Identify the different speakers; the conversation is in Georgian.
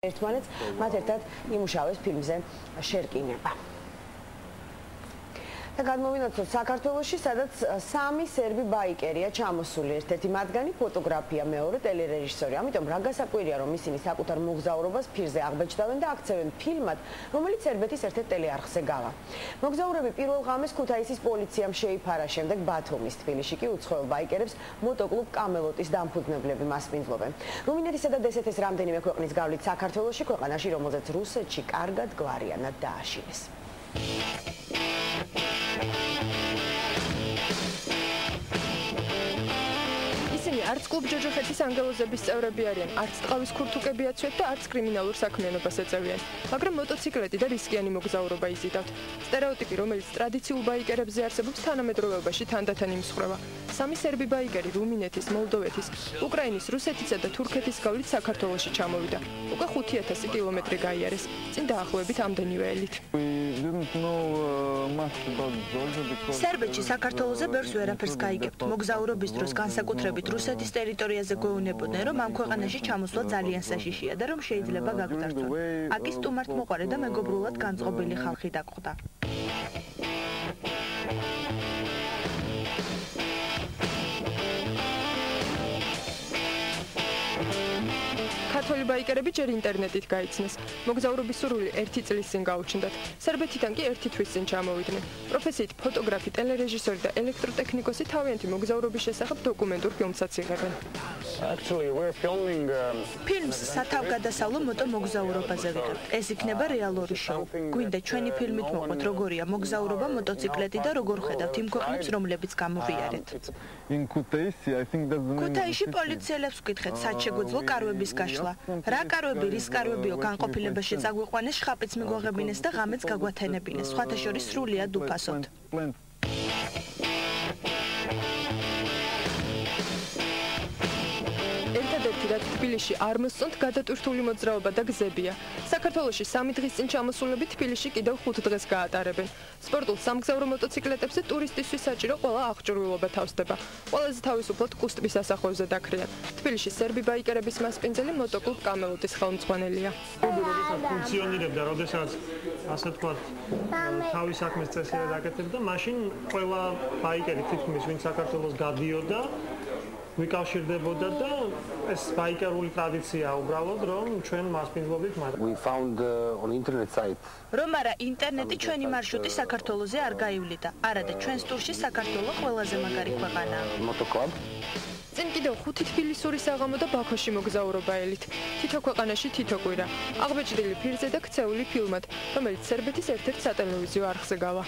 Speaker 1: ერთმანეთს მათ ერთად იმუშავეს ფილმზე შერკინება. და გადმოვინაცვლოთ საქართველოში, სადაც სამი სერბი ბაიკერია ჩამოსული, ერთ-ერთი მათგანი ფოტოგრაფია, მეორე ტელერეჟისორი. ამიტომ რა გასაკვირია, რომ ისინი საკუთარ მოგზაურობას ფირზე აღბეჭდავენ და აქცევენ ფილმად, რომელიც სერბეთის ერთ-ერთ ტელეარხზე გავა. მოგზაურები პირველ ღამეს ქუთაისის პოლიციამ შეიფარა, შემდეგ ბათუმის, თბილისში კი უცხოელ ბაიკერებს მოტოკლუბ კამელოტის დამფუძნებლები მასპინძლობენ. რუმინეთისა და დსთ-ის რამდენიმე ქვეყნის გავლით საქართველოში, ქვეყანაში, რომელზეც რუსეთში კარგად გვარიანად დააშინეს.
Speaker 2: არც კლუბ ჯოჯოხეთის ანგელოზების წევრები არიან, არც ტყავის ქურთუკები აცვიათ და არც კრიმინალურ საქმიანობას ეწევიან. მაგრამ მოტოციკლეტი და რისკიანი მოგზაურობა იზიდავთ. სტერეოტიპი, რომელიც ტრადიციულ ბაიკერებზე არსებობს, თანამედროვეობაში თანდათან იმსხვრევა. სამი სერბი ბაიკერი რუმინეთის, მოლდოვეთის, უკრაინის, რუსეთისა და თურქეთის გავლით საქართველოში ჩამოვიდა. უკვე 5000 კილომეტრი გაიარეს. წინ დაახლოებით ამდენივე ელით.
Speaker 3: სერბეთში საქართველოზე ბევრს ვერაფერს გაიგებთ. მოგზაურობის დროს განსაკუთრებით რუსეთის ტერიტორიაზე გვეუბნებოდნენ, რომ ამ ქვეყანაში ჩამოსვლა ძალიან საშიშია და რომ შეიძლება გაგდარწვან. აკი სტუმართმოყვარე და მეგობრულად განწყობილი ხალხი დაგხვდა.
Speaker 2: ქართველი ბაიკერები ჯერ ინტერნეტით გაიცნეს. მოგზაურობის სურვილი 1 წლის წინ გაუჩნდათ. სერბეთიდან კი 1 თვის წინ ჩამოვიდნენ. პროფესიით ფოტოგრაფი, ტელერეჟისორი და ელექტროტექნიკოსი თავიანთი მოგზაურობის შესახებ დოკუმენტურ ფილმსაც იღებენ.
Speaker 3: ფილმს სათავგადასავლო მოტო მოგზაურობაზე ვიღებთ. ეს იქნება რეალური შოუ. გვინდა ჩვენი ფილმით მოყვეთ, როგორია მოგზაურობა მოტოციკლეტი და როგორ ხედავთ იმ ქვეყნებს, რომლებიც გამოვიარეთ. ქუთაისში პოლიციელებს ვკითხეთ, სად შეგვეძლო კარვების გაშლა. რა კარვები, რის კარვებიო განყოფილებაში წაგვიყვანეს, შხაპიც მიგვაღებინეს და ღამეც გაგვათენებინეს. სხვათა შორის სრულიად უფასოდ.
Speaker 2: ერთადერთი რაც თბილისში არ მოსწონთ გადატვირთული მოძრაობა და გზებია. საქართველოში 3 დღის წინ ჩამოსულები თბილისში კიდევ 5 დღეს გაატარებენ. სპორტულ სამგზავრო მოტოციკლეტებზე ტურისტისთვის საჭირო ყველა აღჭურვილობა თავსდება. ყველაზე თავისუფლად კუსტბის სასახლეზე დაქრიან. თბილისში სერბი ბაიკერების მასპინძელი მოტოკლუბ კამელოტის ხელმძღვანელია.
Speaker 4: ფუნქციონირებდა, როდესაც ასე თქვათ, თავის საქმეს წესიერ აკეთებდა, მაშინ ყველა ბაიკერი თითქმის ვინც საქართველოს გადიოდა ვიკავშირდებოდა და ეს ბაიკერული ტრადიციაა უბრალოდ, რომ ჩვენ მასპინძლობთ მათ.
Speaker 3: რომ არა ინტერნეტი ჩვენი მარშრუტი საქართველოზე არ გაივლიდა. არა და ჩვენს ტურში საქართველო ყველაზე მაგარი ქვეყანაა.
Speaker 2: წინ კიდევ 5 თბილისური საღამო და ბაქოში მოგზაურობა ელით. თითო ქვეყანაში თითო კვირა. აღბეჭდილი ფირზე და ქცეული ფილმად, რომელიც სერბეთის ერთ-ერთ სატელევიზიო არხზე გავა.